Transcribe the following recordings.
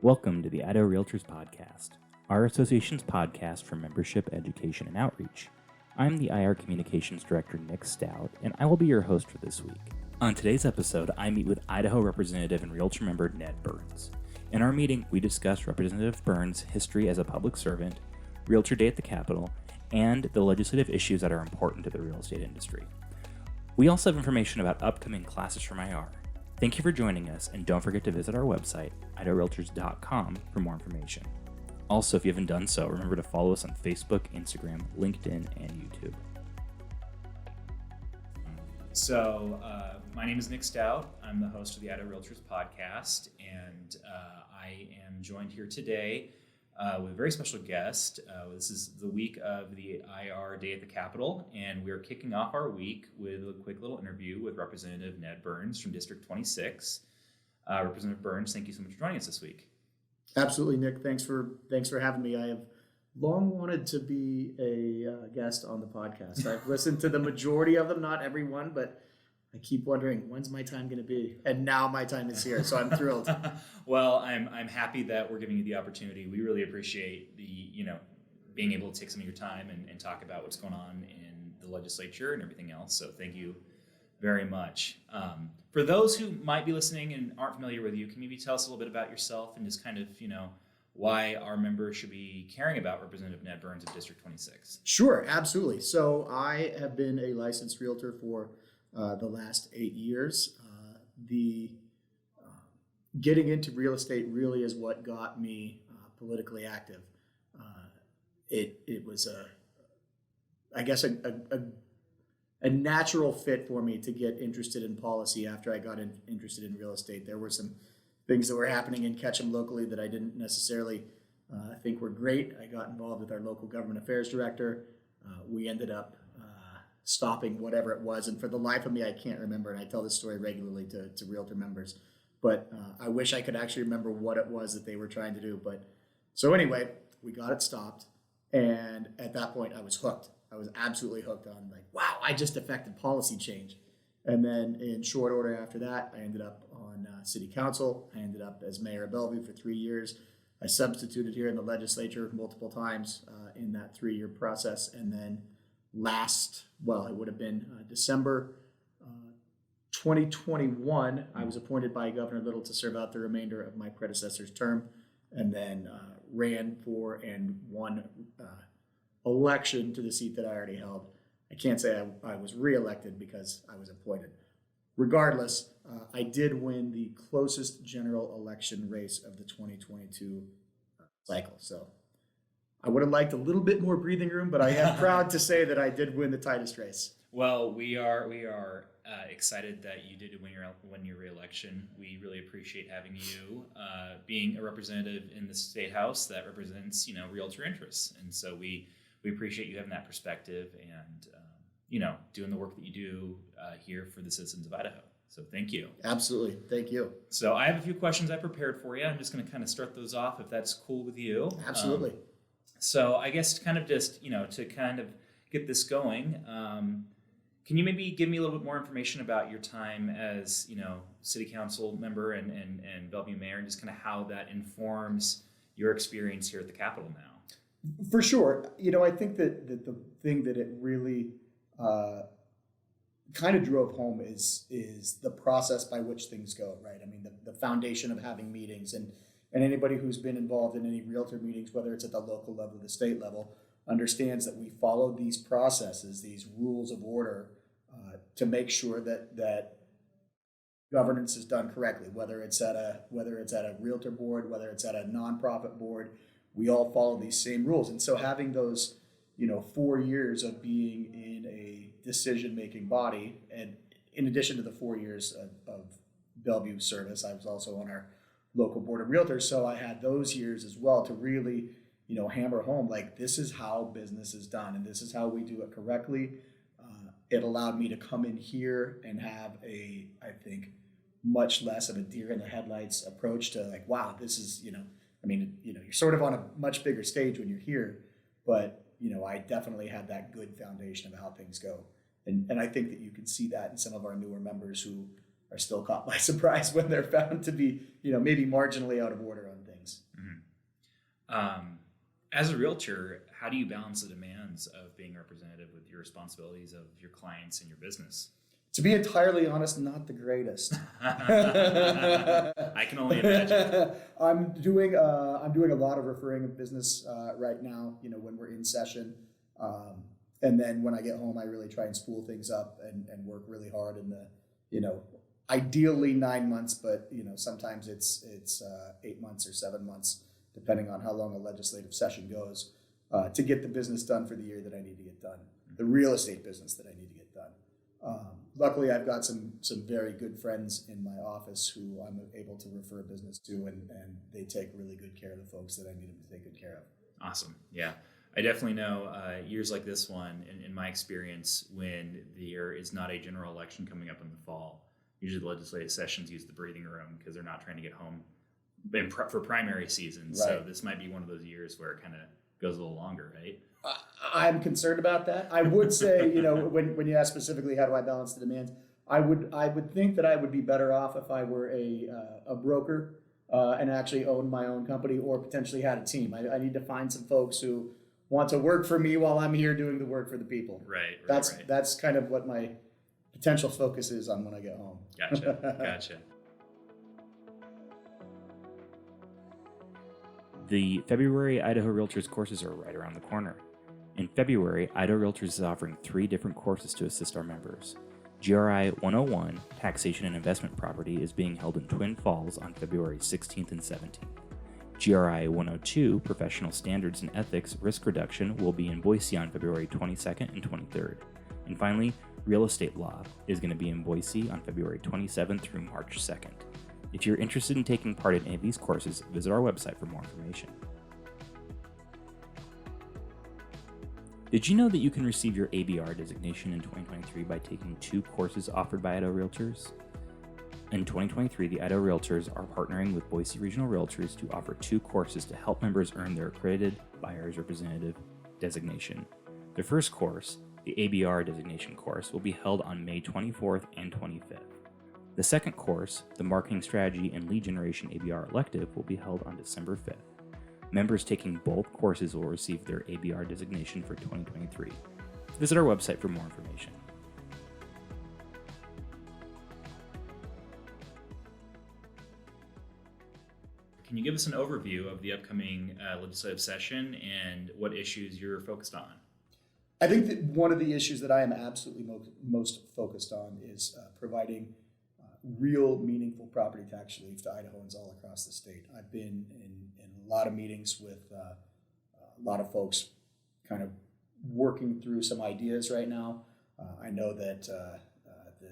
Welcome to the Idaho Realtors Podcast, our association's podcast for membership, education, and outreach. I'm the IR Communications Director, Nick Stout, and I will be your host for this week. On today's episode, I meet with Idaho Representative and Realtor member Ned Burns. In our meeting, we discuss Representative Burns' history as a public servant, Realtor Day at the Capitol, and the legislative issues that are important to the real estate industry. We also have information about upcoming classes from IR. Thank you for joining us, and don't forget to visit our website, idahorealtors.com, for more information. Also, if you haven't done so, remember to follow us on Facebook, Instagram, LinkedIn, and YouTube. So, my name is Nick Stout. I'm the host of the Idaho Realtors Podcast, and I am joined here today with a very special guest. This is the week of the IR Day at the Capitol, and we're kicking off our week with a quick little interview with Representative Ned Burns from District 26. Representative Burns, thank you so much for joining us this week. Absolutely, Nick. Thanks for having me. I have long wanted to be a guest on the podcast. I've listened to the majority of them, not every one, but I keep wondering, when's my time going to be? And now my time is here, so I'm thrilled. Well, I'm happy that we're giving you the opportunity. We really appreciate being able to take some of your time and talk about what's going on in the legislature and everything else. So thank you very much. For those who might be listening and aren't familiar with you, can you maybe tell us a little bit about yourself and just kind of, why our members should be caring about Representative Ned Burns of District 26? Sure, absolutely. So I have been a licensed realtor for the last 8 years. Getting into real estate really is what got me politically active. It was a natural fit for me to get interested in policy after I got interested in real estate. There were some things that were happening in Ketchum locally that I didn't necessarily think were great. I got involved with our local government affairs director. We ended up stopping whatever it was, and for the life of me I can't remember, and I tell this story regularly to realtor members, but I wish I could actually remember what it was that they were trying to do. But so anyway, we got it stopped, and at that point I was hooked. I was absolutely hooked on, like, wow, I just effected policy change. And then in short order after that, I ended up on city council. I ended up as mayor of Bellevue for 3 years. I substituted here in the legislature multiple times in that 3-year process, and then it would have been December 2021, I was appointed by Governor Little to serve out the remainder of my predecessor's term, and then ran for and won election to the seat that I already held. I can't say I was reelected because I was appointed. Regardless, I did win the closest general election race of the 2022 cycle. So I would have liked a little bit more breathing room, but I am proud to say that I did win the tightest race. Well, we are excited that you did win your re-election. We really appreciate having you being a representative in the State House that represents, realtor interests. And so we appreciate you having that perspective and, doing the work that you do here for the citizens of Idaho. So thank you. Absolutely. Thank you. So I have a few questions I prepared for you. I'm just going to kind of start those off if that's cool with you. Absolutely. So I guess kind of just, to kind of get this going, can you maybe give me a little bit more information about your time as, city council member and Bellevue mayor, and just kind of how that informs your experience here at the Capitol now? For sure. I think that the thing that it really kind of drove home is the process by which things go, right? I mean, the foundation of having meetings, and anybody who's been involved in any realtor meetings, whether it's at the local level or the state level, understands that we follow these processes, these rules of order, to make sure that governance is done correctly. Whether it's at a realtor board, whether it's at a nonprofit board, we all follow these same rules. And so having those, 4 years of being in a decision-making body, and in addition to the 4 years of Bellevue service, I was also on our local board of realtors, so I had those years as well to really, hammer home, like, this is how business is done, and this is how we do it correctly. It allowed me to come in here and have I think, much less of a deer in the headlights approach to, like, wow, this is, you're sort of on a much bigger stage when you're here, but, I definitely had that good foundation of how things go. And I think that you can see that in some of our newer members who are still caught by surprise when they're found to be, maybe marginally out of order on things. As a realtor, how do you balance the demands of being representative with your responsibilities of your clients and your business? To be entirely honest, not the greatest. I can only imagine. I'm doing a lot of referring of business right now. When we're in session, and then when I get home, I really try and spool things up and work really hard in the ideally 9 months, but sometimes it's 8 months or 7 months, depending on how long a legislative session goes, to get the business done for the year that I need to get done, the real estate business that I need to get done. Luckily, I've got some very good friends in my office who I'm able to refer business to, and they take really good care of the folks that I need them to take good care of. Awesome. Yeah. I definitely know years like this one, in my experience, when there is not a general election coming up in the fall, usually the legislative sessions use the breathing room because they're not trying to get home for primary season. Right. So this might be one of those years where it kind of goes a little longer, right? I'm concerned about that. I would say, when you ask specifically how do I balance the demands, I would think that I would be better off if I were a broker and actually owned my own company, or potentially had a team. I need to find some folks who want to work for me while I'm here doing the work for the people. Right. That's kind of what my potential focus is on when I get home. Gotcha. The February Idaho Realtors courses are right around the corner. In February, Idaho Realtors is offering 3 different courses to assist our members. GRI 101, Taxation and Investment Property, is being held in Twin Falls on February 16th and 17th. GRI 102, Professional Standards and Ethics Risk Reduction, will be in Boise on February 22nd and 23rd. And finally, Real Estate Law is going to be in Boise on February 27th through March 2nd. If you're interested in taking part in any of these courses, visit our website for more information. Did you know that you can receive your ABR designation in 2023 by taking 2 courses offered by Idaho Realtors? In 2023, the Idaho Realtors are partnering with Boise Regional Realtors to offer 2 courses to help members earn their accredited buyer's representative designation. The first course, the ABR designation course, will be held on May 24th and 25th. The second course, the Marketing Strategy and Lead Generation ABR Elective, will be held on December 5th. Members taking both courses will receive their ABR designation for 2023. Visit our website for more information. Can you give us an overview of the upcoming legislative session and what issues you're focused on? I think that one of the issues that I am absolutely most focused on is providing real meaningful property tax relief to Idahoans all across the state. I've been in a lot of meetings with a lot of folks kind of working through some ideas right now. I know that the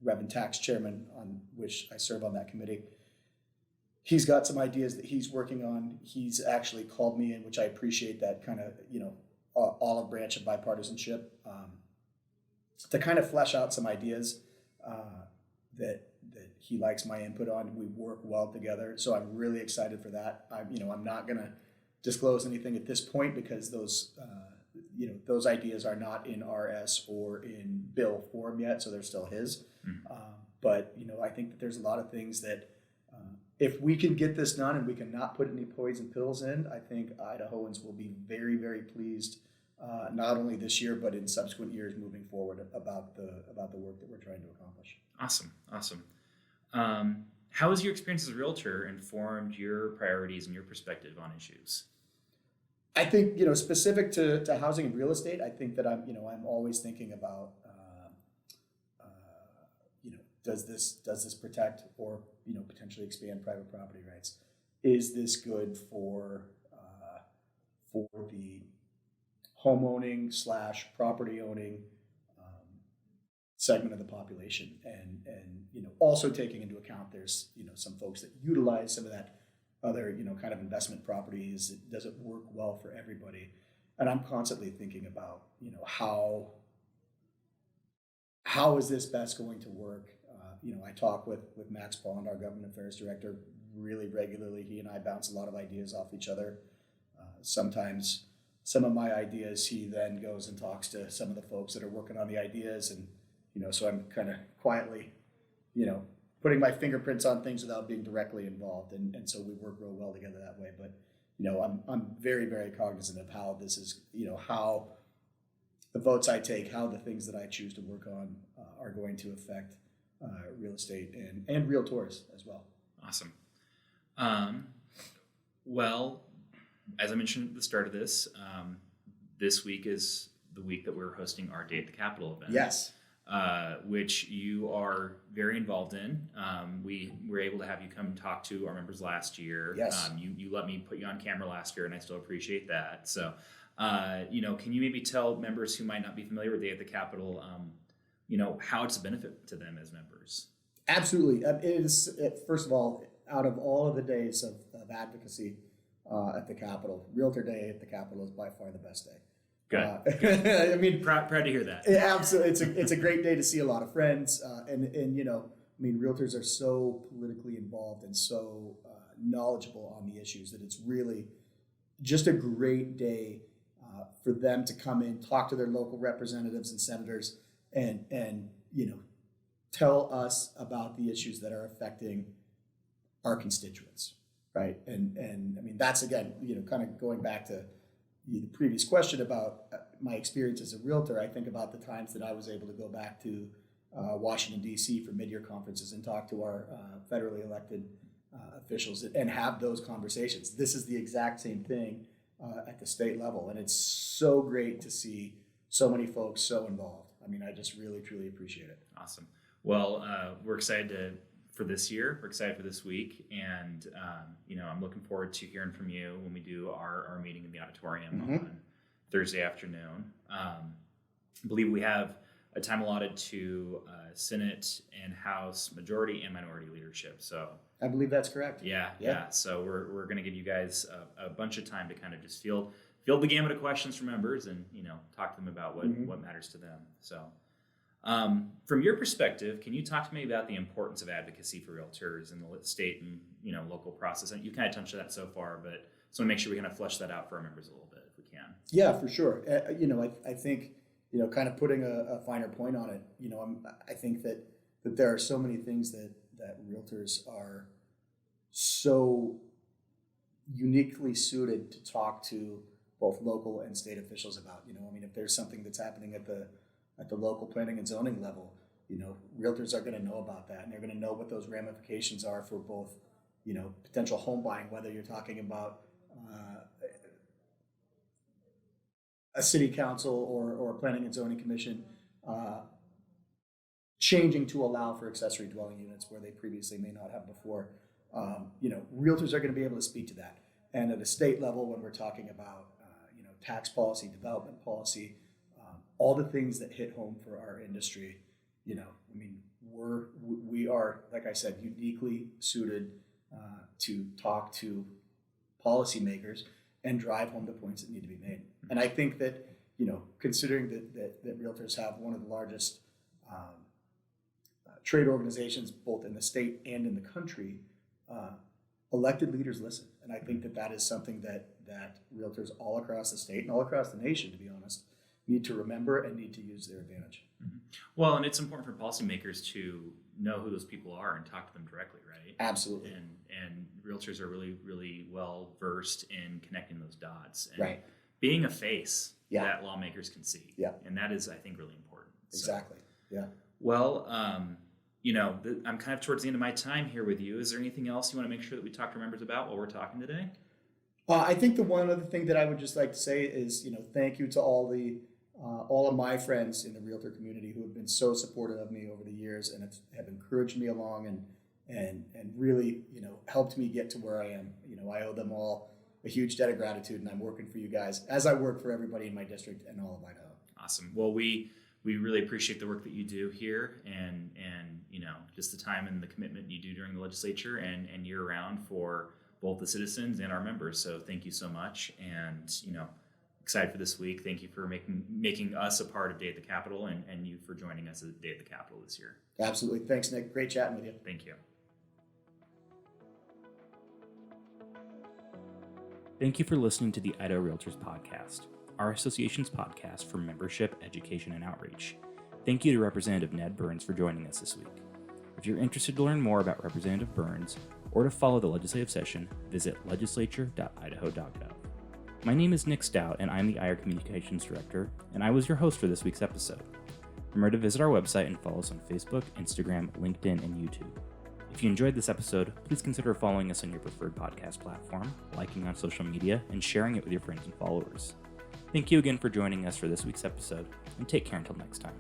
Revenue Tax Chairman, on which I serve on that committee, he's got some ideas that he's working on. He's actually called me in, which I appreciate, that kind of, olive branch of bipartisanship, to kind of flesh out some ideas that he likes my input on. We work well together, so I'm really excited for that. I'm not going to disclose anything at this point because those ideas are not in RS or in bill form yet, so they're still his. But I think that there's a lot of things that if we can get this done and we can not put any poison pills in, I think Idahoans will be very, very pleased, not only this year but in subsequent years moving forward about the work that we're trying to accomplish. Awesome. How has your experience as a realtor informed your priorities and your perspective on issues? I think, specific to housing and real estate, I think that I'm always thinking about, does this protect or, potentially expand private property rights? Is this good for the homeowning / property owning segment of the population, and also taking into account there's some folks that utilize some of that other kind of investment properties. Does it work well for everybody? And I'm constantly thinking about how is this best going to work? I talk with Max Bond, our government affairs director, really regularly. He and I bounce a lot of ideas off each other. Sometimes some of my ideas, he then goes and talks to some of the folks that are working on the ideas, and so I'm kind of quietly, putting my fingerprints on things without being directly involved, and so we work real well together that way. But I'm very, very cognizant of how this is, how the votes I take, how the things that I choose to work on are going to affect real estate and realtors as well. Awesome. Well, as I mentioned at the start of this, this week is the week that we're hosting our Day at the Capitol event. Yes. Which you are very involved in. We were able to have you come talk to our members last year. Yes. You let me put you on camera last year, and I still appreciate that. So, can you maybe tell members who might not be familiar with Day at the Capitol, how it's a benefit to them as members? Absolutely. It is, first of all, out of all of the days of advocacy at the Capitol, Realtor Day at the Capitol is by far the best day. Good. I mean, proud to hear that. Yeah, absolutely. It's a great day to see a lot of friends, and realtors are so politically involved and so knowledgeable on the issues that it's really just a great day for them to come in, talk to their local representatives and senators, and tell us about the issues that are affecting our constituents, right? And I mean, that's again, kind of going back to the previous question about my experience as a realtor. I think about the times that I was able to go back to Washington, D.C. for mid-year conferences and talk to our federally elected officials and have those conversations. This is the exact same thing at the state level. And it's so great to see so many folks so involved. I mean, I just really, truly appreciate it. Awesome. Well, we're excited for this year. We're excited for this week. And, I'm looking forward to hearing from you when we do our meeting in the auditorium on Thursday afternoon. I believe we have a time allotted to Senate and House majority and minority leadership. So I believe that's correct. Yeah. So we're going to give you guys a bunch of time to kind of just field the gamut of questions from members and, talk to them about what matters to them. So from your perspective, can you talk to me about the importance of advocacy for realtors in the state and, local process? And you kind of touched on that so far, but just want to make sure we kind of flesh that out for our members a little bit if we can. Yeah, for sure. I think, kind of putting a finer point on it, I think that there are so many things that realtors are so uniquely suited to talk to both local and state officials about. If there's something that's happening at the local planning and zoning level, realtors are going to know about that, and they're going to know what those ramifications are for both, potential home buying, whether you're talking about a city council or a planning and zoning commission changing to allow for accessory dwelling units where they previously may not have before. Realtors are going to be able to speak to that. And at a state level, when we're talking about tax policy, development policy, all the things that hit home for our industry, we are, like I said, uniquely suited to talk to policymakers and drive home the points that need to be made. And I think that, considering that realtors have one of the largest trade organizations, both in the state and in the country, elected leaders listen. And I think that is something that realtors all across the state and all across the nation, to be honest, need to remember and need to use their advantage. Mm-hmm. Well, and it's important for policymakers to know who those people are and talk to them directly, right? Absolutely. And realtors are really, really well versed in connecting those dots and right. being a face that lawmakers can see. Yeah. And that is, I think, really important. Exactly. So, yeah. Well, I'm kind of towards the end of my time here with you. Is there anything else you want to make sure that we talk to members about while we're talking today? I think the one other thing that I would just like to say is, thank you to all of my friends in the realtor community who have been so supportive of me over the years and have encouraged me along and really, helped me get to where I am. I owe them all a huge debt of gratitude, and I'm working for you guys as I work for everybody in my district and all of Idaho. Awesome. Well, we really appreciate the work that you do here and just the time and the commitment you do during the legislature and year round for both the citizens and our members. So thank you so much. And, excited for this week. Thank you for making us a part of Day at the Capitol and you for joining us at Day at the Capitol this year. Absolutely. Thanks, Nick. Great chatting with you. Thank you. Thank you for listening to the Idaho Realtors Podcast, our association's podcast for membership, education, and outreach. Thank you to Representative Ned Burns for joining us this week. If you're interested to learn more about Representative Burns or to follow the legislative session, visit legislature.idaho.gov. My name is Nick Stout, and I'm the IR Communications Director, and I was your host for this week's episode. Remember to visit our website and follow us on Facebook, Instagram, LinkedIn, and YouTube. If you enjoyed this episode, please consider following us on your preferred podcast platform, liking on social media, and sharing it with your friends and followers. Thank you again for joining us for this week's episode, and take care until next time.